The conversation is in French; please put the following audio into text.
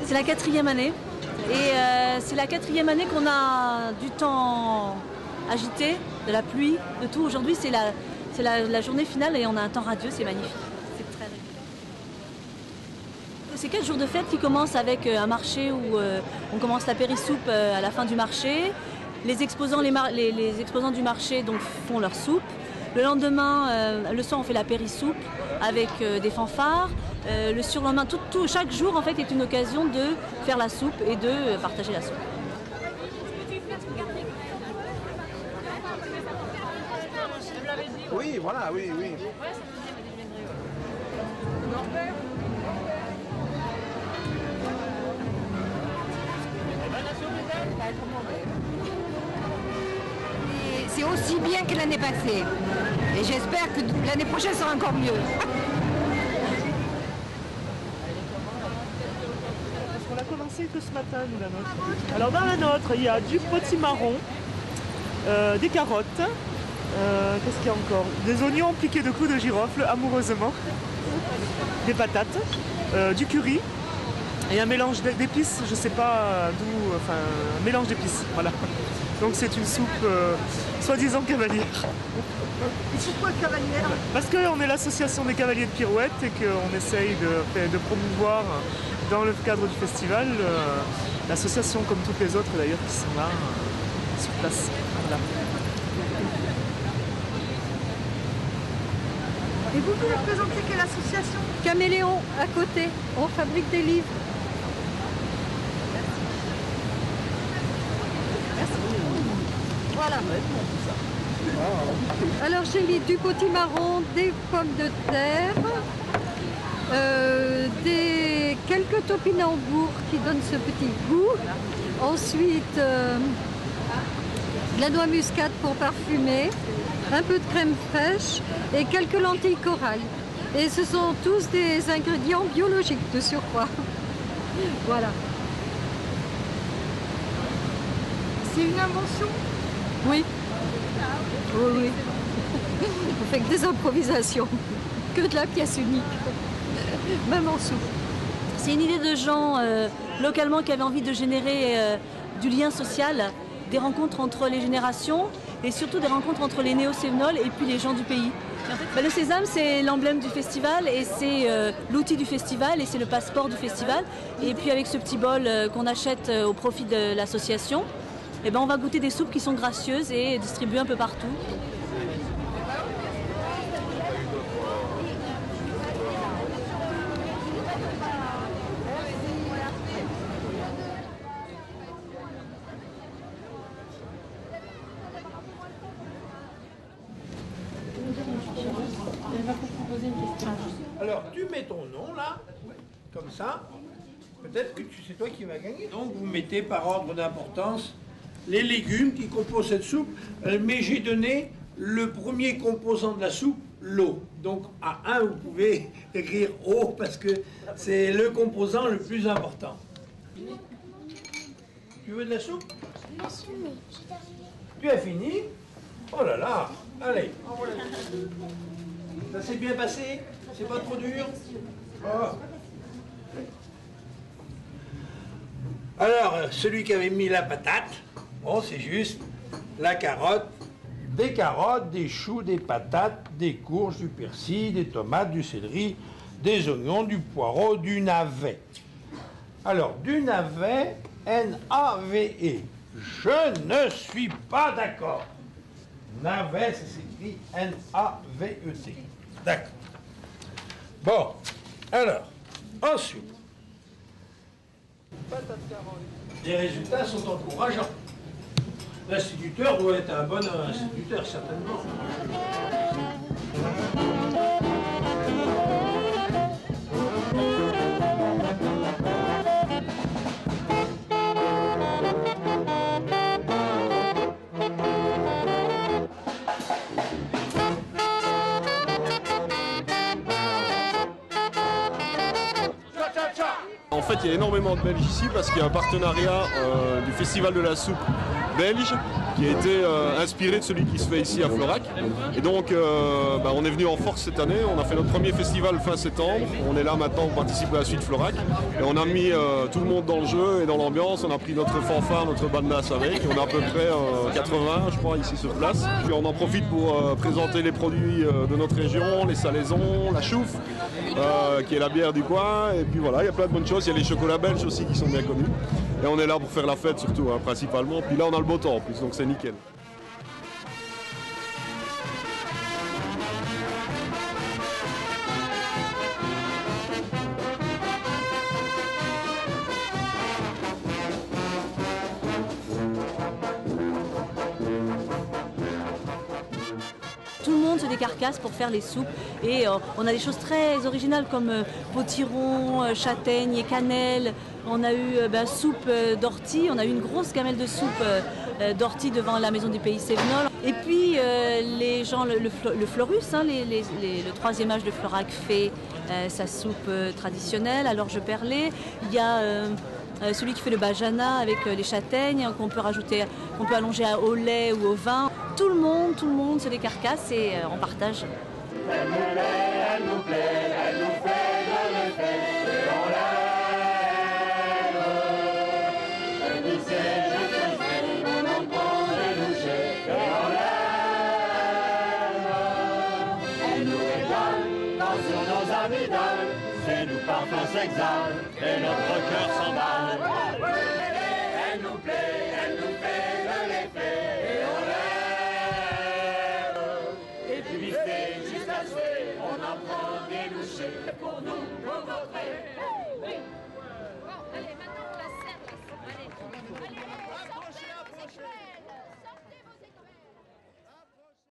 C'est la 4e année. Et c'est la 4e année qu'on a du temps agité, de la pluie, de tout. Aujourd'hui, c'est la journée finale et on a un temps radieux, c'est magnifique. C'est très régulier. C'est 4 jours de fête qui commencent avec un marché où on commence la périssoupe à la fin du marché. Les exposants du marché donc, font leur soupe. Le lendemain, le soir, on fait la périssoupe avec des fanfares. Le surlendemain, chaque jour en fait est une occasion de faire la soupe et de partager la soupe. Oui, voilà, oui, oui. C'est aussi bien que l'année passée. Et j'espère que l'année prochaine sera encore mieux. On a commencé que ce matin, nous, la nôtre. Alors dans la nôtre, il y a du potimarron, des carottes, qu'est-ce qu'il y a encore? Des oignons piqués de clous de girofle, amoureusement, des patates, du curry et un mélange d'épices, je sais pas d'où, enfin un mélange d'épices, voilà. Donc c'est une soupe soi-disant cavalière. Et pourquoi cavalière? Parce qu'on est l'association des cavaliers de pirouette et qu'on essaye de promouvoir dans le cadre du festival l'association comme toutes les autres d'ailleurs qui sont là sur place. Voilà. Et vous représentez quelle association? Caméléon, à côté, on fabrique des livres. Voilà. Alors j'ai mis du potimarron, des pommes de terre, quelques topinambours qui donnent ce petit goût. Ensuite, de la noix muscade pour parfumer, un peu de crème fraîche et quelques lentilles corail. Et ce sont tous des ingrédients biologiques de surcroît. Voilà. C'est une invention? Oui. Oui, oui. On fait que des improvisations, que de la pièce unique, même en soupe. C'est une idée de gens localement qui avaient envie de générer du lien social, des rencontres entre les générations et surtout des rencontres entre les néo-sévenols et puis les gens du pays. Le sésame, c'est l'emblème du festival et c'est l'outil du festival et c'est le passeport du festival. Et puis avec ce petit bol qu'on achète au profit de l'association, eh ben, on va goûter des soupes qui sont gracieuses et distribuées un peu partout. Alors, tu mets ton nom là, comme ça. Peut-être que c'est toi qui vas gagner. Donc, vous mettez par ordre d'importance les légumes qui composent cette soupe. Mais j'ai donné le premier composant de la soupe, l'eau. Donc, à 1, vous pouvez écrire eau parce que c'est le composant le plus important. Tu veux de la soupe? Tu as fini? Oh là là! Allez, envoie la soupe. Ça s'est bien passé? C'est pas trop dur? Oh. Alors, celui qui avait mis la patate, bon, c'est juste la carotte, des choux, des patates, des courges, du persil, des tomates, du céleri, des oignons, du poireau, du navet. Alors, du navet, N-A-V-E. Je ne suis pas d'accord. Navet, ça s'écrit N-A-V-E-T. D'accord. Bon, alors, ensuite, les résultats sont encourageants. L'instituteur doit être un bon instituteur, certainement. En fait, il y a énormément de Belges ici parce qu'il y a un partenariat du Festival de la soupe belge qui a été inspiré de celui qui se fait ici à Florac. Et donc on est venu en force cette année, on a fait notre premier festival fin septembre, on est là maintenant pour participer à la suite Florac. Et on a mis tout le monde dans le jeu et dans l'ambiance, on a pris notre fanfare, notre bandas avec, et on a à peu près 80 je crois ici sur place. Puis on en profite pour présenter les produits de notre région, les salaisons, la chouffe, qui est la bière du coin, et puis voilà, il y a plein de bonnes choses, il y a les chocolats belges aussi qui sont bien connus. Et on est là pour faire la fête surtout, principalement. Puis là on a le beau temps en plus, donc c'est nickel. Tout le monde se décarcasse pour faire les soupes et on a des choses très originales comme potiron, châtaigne et cannelle. On a eu soupe d'ortie, on a eu une grosse gamelle de soupe d'ortie devant la maison du pays Sévenol. Et puis les gens, le Florus, le troisième âge de Florac fait sa soupe traditionnelle, alors je perlais. Il y a celui qui fait le bajana avec les châtaignes qu'on peut allonger au lait ou au vin. Tout le monde se décarcasse et on partage. Elle nous plaît, elle nous plaît, elle nous fait de l'effet et on l'aime. Elle dit c'est je sais, on entend les loucher et on l'aime. Elle nous régale, quand sur nos amygdales, ses doux parfums s'exhalent et notre cœur s'emballe. Elle nous plaît, elle nous fait de l'effet et on l'aime. Et puis vite, juste à souhait, on en prend des louchers pour nous.